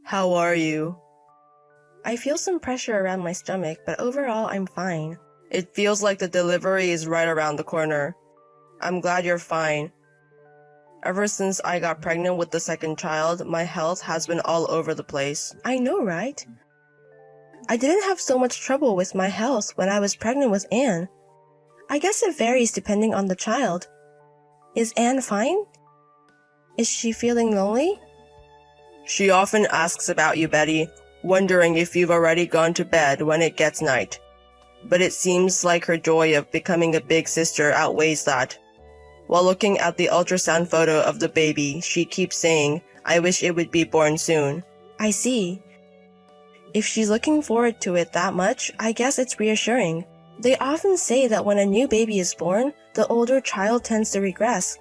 How are you? I feel some pressure around my stomach, but overall I'm fine. It feels like the delivery is right around the corner. I'm glad you're fine. Ever since I got pregnant with the second child, my health has been all over the place. I know, right? I didn't have so much trouble with my health when I was pregnant with Anne. I guess it varies depending on the child. Is Anne fine? Is she feeling lonely? She often asks about you, Betty, wondering if you've already gone to bed when it gets night. But it seems like her joy of becoming a big sister outweighs that. While looking at the ultrasound photo of the baby, she keeps saying, "I wish it would be born soon." I see. If she's looking forward to it that much, I guess it's reassuring. They often say that when a new baby is born, the older child tends to regress.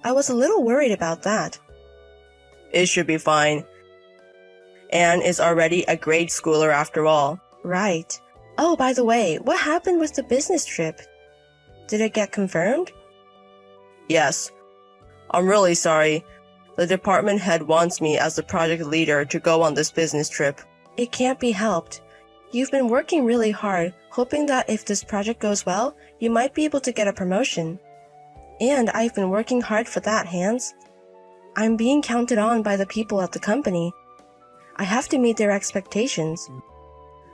I was a little worried about that. It should be fine. Anne is already a grade schooler after all. Right. Oh, by the way, what happened with the business trip? Did it get confirmed? Yes. I'm really sorry. The department head wants me as the project leader to go on this business trip. It can't be helped. You've been working really hard, hoping that if this project goes well, you might be able to get a promotion. And I've been working hard for that, Hans. I'm being counted on by the people at the company. I have to meet their expectations.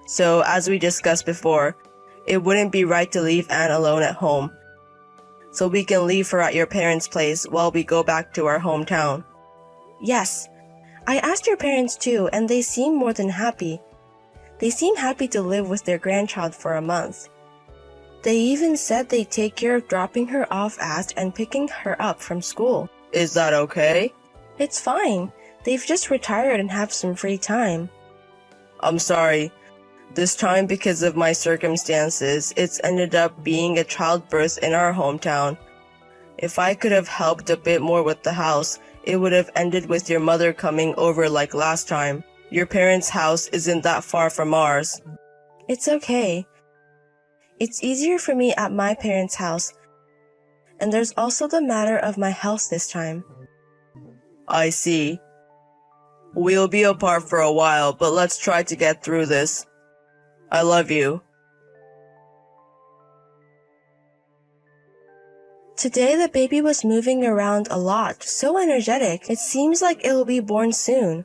So, as we discussed before, it wouldn't be right to leave Anne alone at home. So we can leave her at your parents' place while we go back to our hometown. Yes. I asked your parents too, and they seem more than happy. They seem happy to live with their grandchild for a month. They even said they'd take care of dropping her off at and picking her up from school. Is that okay? It's fine. They've just retired and have some free time. I'm sorry. This time, because of my circumstances, it's ended up being a childbirth in our hometown. If I could have helped a bit more with the house, it would have ended with your mother coming over like last time. Your parents' house isn't that far from ours. It's okay. It's easier for me at my parents' house. And there's also the matter of my health this time. I see. We'll be apart for a while, but let's try to get through this. I love you. Today the baby was moving around a lot, so energetic. It seems like it will be born soon.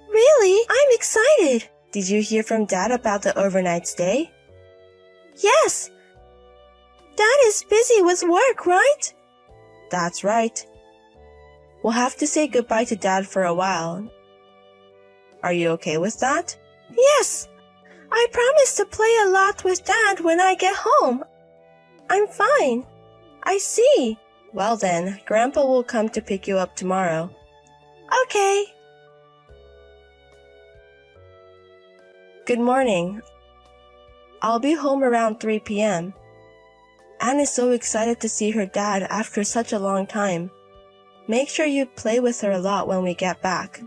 Really? I'm excited! Did you hear from Dad about the overnight stay? Yes! Dad is busy with work, right? That's right. We'll have to say goodbye to Dad for a while. Are you okay with that? Yes! I promise to play a lot with Dad when I get home. I'm fine. I see. Well then, Grandpa will come to pick you up tomorrow. Okay. Good morning. I'll be home around 3 p.m. Anne is so excited to see her dad after such a long time. Make sure you play with her a lot when we get back.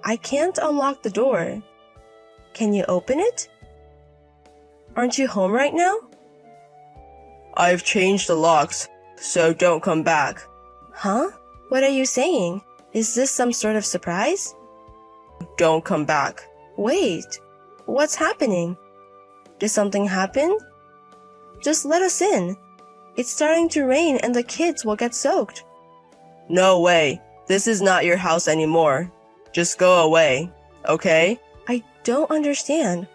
I can't unlock the door. Can you open it? Aren't you home right now? I've changed the locks, so don't come back. Huh? What are you saying? Is this some sort of surprise? Don't come back. Wait, what's happening? Did something happen? Just let us in. It's starting to rain and the kids will get soaked. No way. This is not your house anymore. Just go away, okay? I don't understand.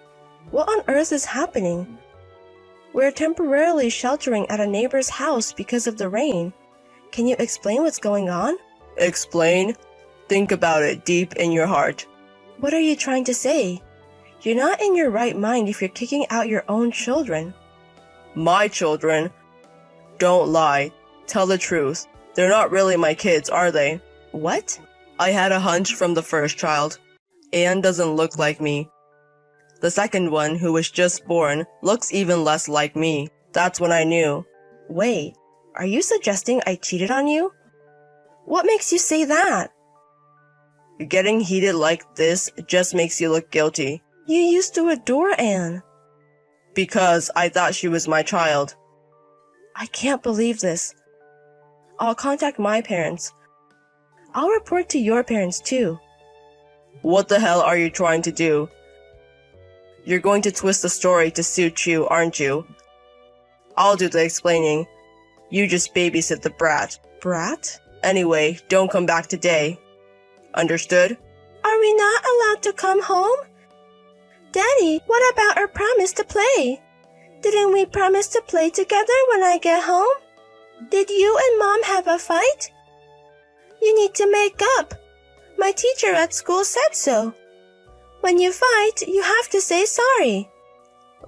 What on earth is happening? We're temporarily sheltering at a neighbor's house because of the rain. Can you explain what's going on? Explain? Think about it deep in your heart. What are you trying to say? You're not in your right mind if you're kicking out your own children. My children? Don't lie. Tell the truth. They're not really my kids, are they? What? I had a hunch from the first child. Anne doesn't look like me. The second one, who was just born, looks even less like me. That's when I knew. Wait, are you suggesting I cheated on you? What makes you say that? Getting heated like this just makes you look guilty. You used to adore Anne. Because I thought she was my child. I can't believe this. I'll contact my parents. I'll report to your parents too. What the hell are you trying to do? You're going to twist the story to suit you, aren't you? I'll do the explaining. You just babysit the brat. Brat? Anyway, don't come back today. Understood? Are we not allowed to come home? Daddy, what about our promise to play? Didn't we promise to play together when I get home? Did you and Mom have a fight? You need to make up. My teacher at school said so. When you fight, you have to say sorry.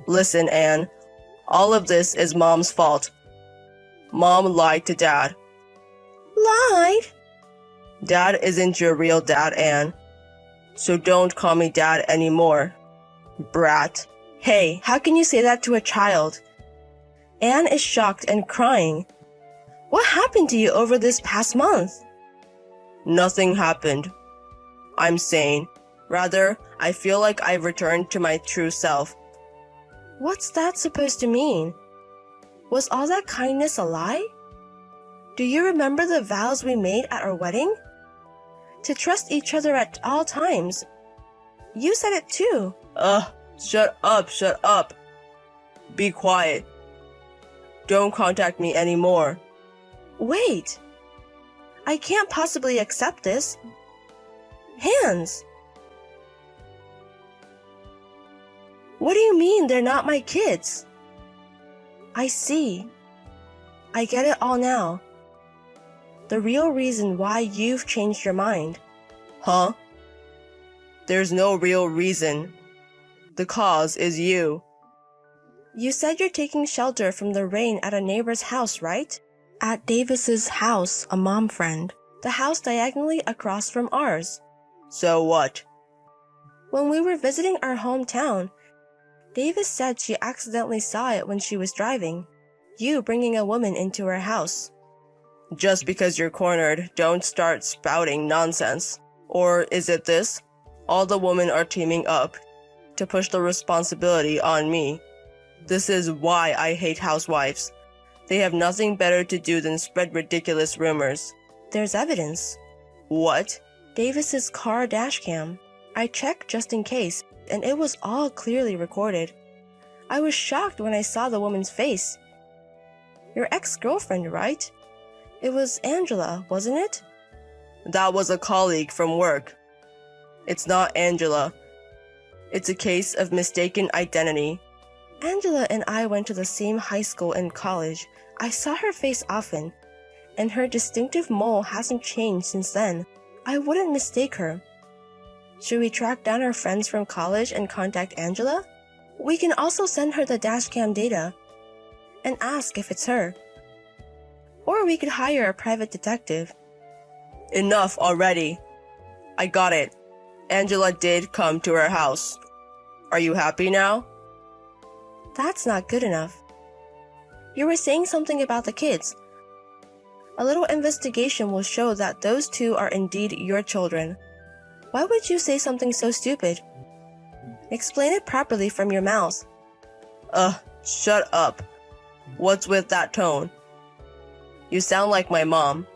Listen, Anne. All of this is Mom's fault. Mom lied to Dad. Lied? Dad isn't your real dad, Anne. So don't call me Dad anymore. Brat. Hey, how can you say that to a child? Anne is shocked and crying. What happened to you over this past month? Nothing happened. I'm sane. Rather, I feel like I've returned to my true self. What's that supposed to mean? Was all that kindness a lie? Do you remember the vows we made at our wedding? To trust each other at all times. You said it too. Shut up. Be quiet. Don't contact me anymore. Wait. I can't possibly accept this. Hands. What do you mean they're not my kids? I see. I get it all now. The real reason why you've changed your mind. Huh? There's no real reason. The cause is you. You said you're taking shelter from the rain at a neighbor's house, right? At Davis's house, a mom friend. The house diagonally across from ours. So what? When we were visiting our hometown, Davis said she accidentally saw it when she was driving. You bringing a woman into her house. Just because you're cornered, don't start spouting nonsense. Or is it this? All the women are teaming up to push the responsibility on me. This is why I hate housewives. They have nothing better to do than spread ridiculous rumors. There's evidence. What? Davis's car dashcam. I checked just in case, and it was all clearly recorded. I was shocked when I saw the woman's face. Your ex-girlfriend, right? It was Angela, wasn't it? That was a colleague from work. It's not Angela. It's a case of mistaken identity. Angela and I went to the same high school and college. I saw her face often, and her distinctive mole hasn't changed since then. I wouldn't mistake her. Should we track down our friends from college and contact Angela? We can also send her the dashcam data and ask if it's her. Or we could hire a private detective. Enough already. I got it. Angela did come to her house. Are you happy now? That's not good enough. You were saying something about the kids. A little investigation will show that those two are indeed your children. Why would you say something so stupid? Explain it properly from your mouth. Shut up. What's with that tone? You sound like my mom.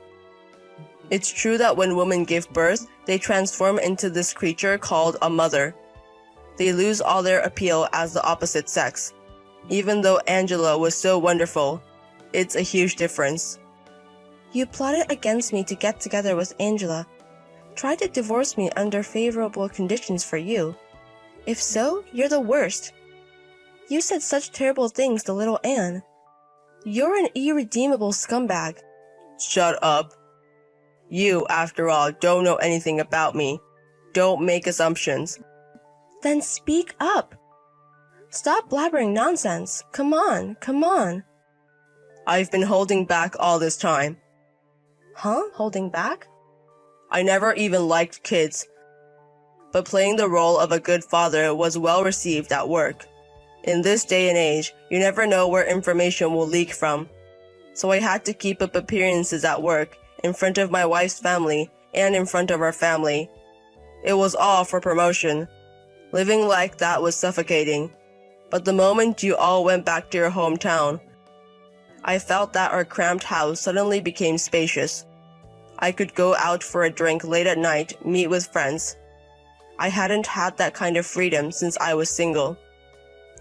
It's true that when women give birth, they transform into this creature called a mother. They lose all their appeal as the opposite sex. Even though Angela was so wonderful, it's a huge difference. You plotted against me to get together with Angela. Tried to divorce me under favorable conditions for you. If so, you're the worst. You said such terrible things to little Anne. You're an irredeemable scumbag. Shut up. You, after all, don't know anything about me. Don't make assumptions. Then speak up. Stop blabbering nonsense. Come on. I've been holding back all this time. Huh? Holding back? I never even liked kids. But playing the role of a good father was well received at work. In this day and age, you never know where information will leak from. So I had to keep up appearances at work, in front of my wife's family, and in front of our family. It was all for promotion. Living like that was suffocating. But the moment you all went back to your hometown, I felt that our cramped house suddenly became spacious. I could go out for a drink late at night, meet with friends. I hadn't had that kind of freedom since I was single.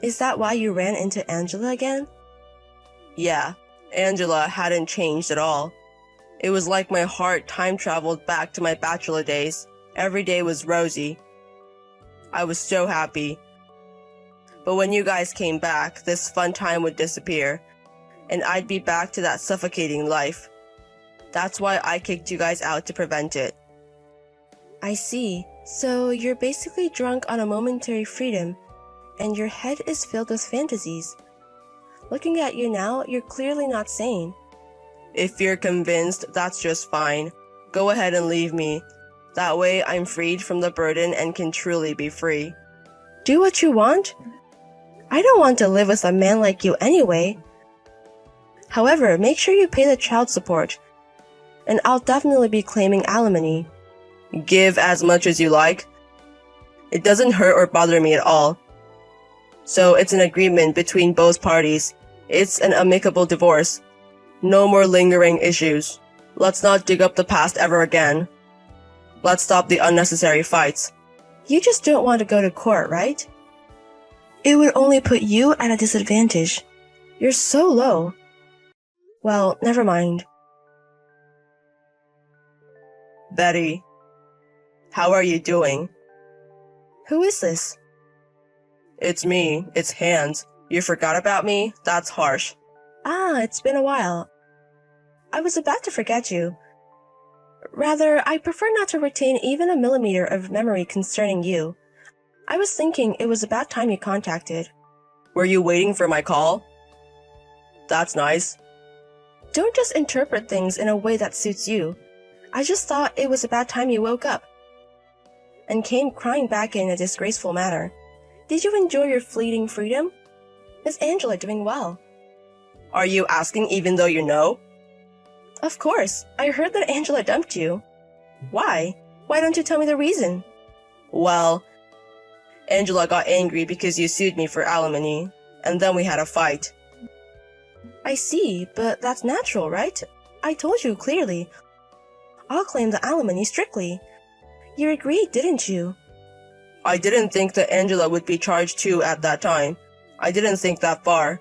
Is that why you ran into Angela again? Yeah, Angela hadn't changed at all. It was like my heart time-traveled back to my bachelor days. Every day was rosy. I was so happy. But when you guys came back, this fun time would disappear, and I'd be back to that suffocating life. That's why I kicked you guys out to prevent it. I see. So you're basically drunk on a momentary freedom, and your head is filled with fantasies. Looking at you now, you're clearly not sane. If you're convinced, that's just fine. Go ahead and leave me. That way I'm freed from the burden and can truly be free. Do what you want? I don't want to live with a man like you anyway. However, make sure you pay the child support, and I'll definitely be claiming alimony. Give as much as you like. It doesn't hurt or bother me at all. So it's an agreement between both parties. It's an amicable divorce. No more lingering issues. Let's not dig up the past ever again. Let's stop the unnecessary fights. You just don't want to go to court, right? It would only put you at a disadvantage. You're so low. Well, never mind. Betty, how are you doing? Who is this? It's me. It's Hans. You forgot about me? That's harsh. Ah, it's been a while. I was about to forget you. Rather, I prefer not to retain even a millimeter of memory concerning you. I was thinking it was about time you contacted. Were you waiting for my call? That's nice. Don't just interpret things in a way that suits you. I just thought it was about time you woke up and came crying back in a disgraceful manner. Did you enjoy your fleeting freedom? Is Angela doing well? Are you asking even though you know? Of course. I heard that Angela dumped you. Why? Why don't you tell me the reason? Well, Angela got angry because you sued me for alimony, and then we had a fight. I see, but that's natural, right? I told you clearly. I'll claim the alimony strictly. You agreed, didn't you? I didn't think that Angela would be charged too at that time. I didn't think that far.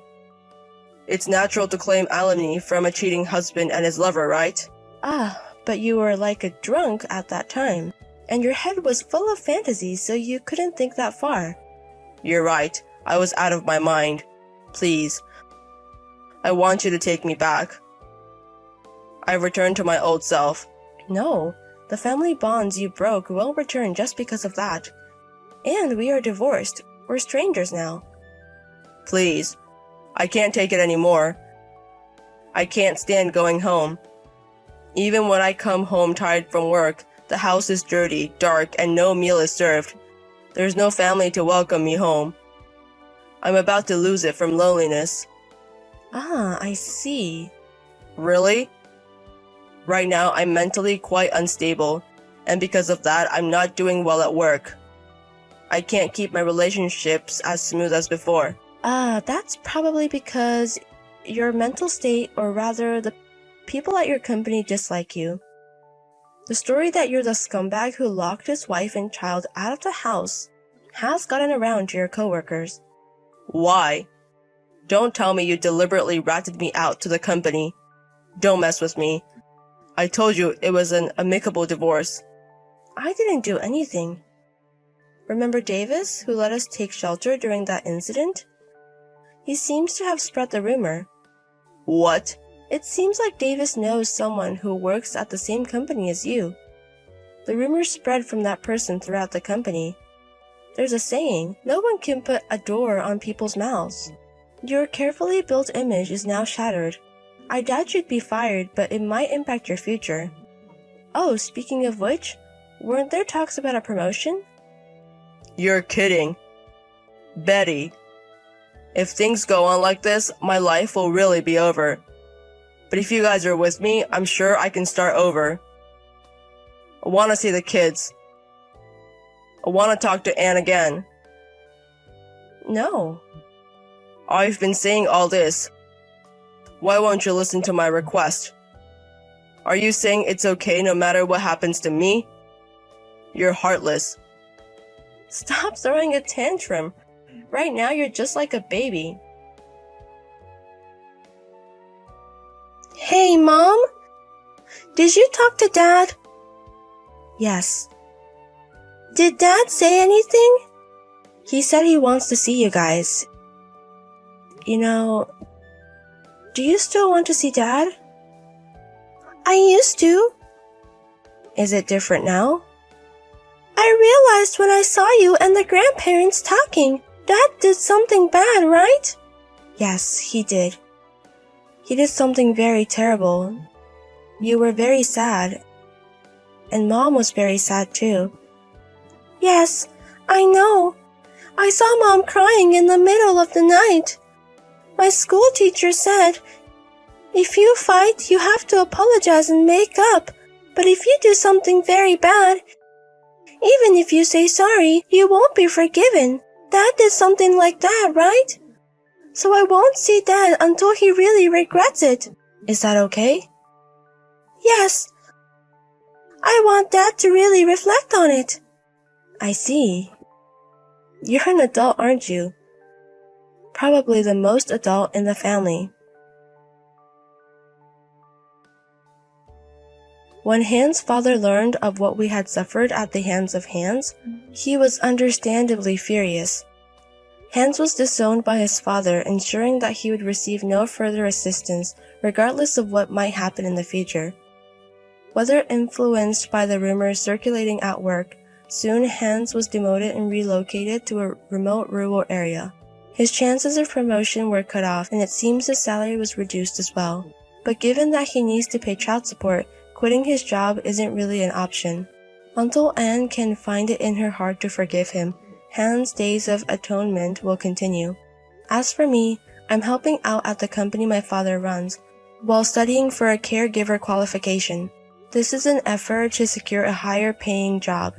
It's natural to claim alimony from a cheating husband and his lover, right? Ah, but you were like a drunk at that time, and your head was full of fantasies, so you couldn't think that far. You're right. I was out of my mind. Please. I want you to take me back. I returned to my old self. No, the family bonds you broke won't return just because of that. And we are divorced. We're strangers now. Please. I can't take it anymore. I can't stand going home. Even when I come home tired from work, the house is dirty, dark, and no meal is served. There's no family to welcome me home. I'm about to lose it from loneliness. Ah, I see. Really? Right now, I'm mentally quite unstable, and because of that, I'm not doing well at work. I can't keep my relationships as smooth as before. Ah, that's probably because your mental state, or rather the people at your company dislike you. The story that you're the scumbag who locked his wife and child out of the house has gotten around to your coworkers. Why? Don't tell me you deliberately ratted me out to the company. Don't mess with me. I told you it was an amicable divorce. I didn't do anything. Remember Davis, who let us take shelter during that incident? He seems to have spread the rumor. What? It seems like Davis knows someone who works at the same company as you. The rumors spread from that person throughout the company. There's a saying, no one can put a door on people's mouths. Your carefully built image is now shattered. I doubt you'd be fired, but it might impact your future. Oh, speaking of which, weren't there talks about a promotion? You're kidding. Betty. If things go on like this, my life will really be over. But if you guys are with me, I'm sure I can start over. I want to see the kids. I want to talk to Anne again. No. I've been saying all this. Why won't you listen to my request? Are you saying it's okay no matter what happens to me? You're heartless. Stop throwing a tantrum. Right now you're just like a baby. Hey, Mom? Did you talk to Dad? Yes. Did Dad say anything? He said he wants to see you guys. You know, do you still want to see Dad? I used to. Is it different now? I realized when I saw you and the grandparents talking, Dad did something bad, right? Yes, he did. He did something very terrible. You were very sad. And Mom was very sad too. Yes, I know. I saw Mom crying in the middle of the night. My school teacher said, if you fight, you have to apologize and make up. But if you do something very bad, even if you say sorry, you won't be forgiven. Dad did something like that, right? So I won't see Dad until he really regrets it. Is that okay? Yes. I want Dad to really reflect on it. I see. You're an adult, aren't you? Probably the most adult in the family. When Hans' father learned of what we had suffered at the hands of Hans, he was understandably furious. Hans was disowned by his father, ensuring that he would receive no further assistance, regardless of what might happen in the future. Whether influenced by the rumors circulating at work, soon Hans was demoted and relocated to a remote rural area. His chances of promotion were cut off, and it seems his salary was reduced as well. But given that he needs to pay child support, quitting his job isn't really an option. Until Anne can find it in her heart to forgive him, Hans' days of atonement will continue. As for me, I'm helping out at the company my father runs, while studying for a caregiver qualification. This is an effort to secure a higher paying job.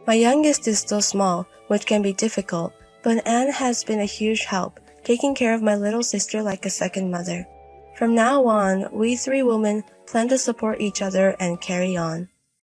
My youngest is still small, which can be difficult, but Anne has been a huge help, taking care of my little sister like a second mother. From now on, we three women plan to support each other and carry on.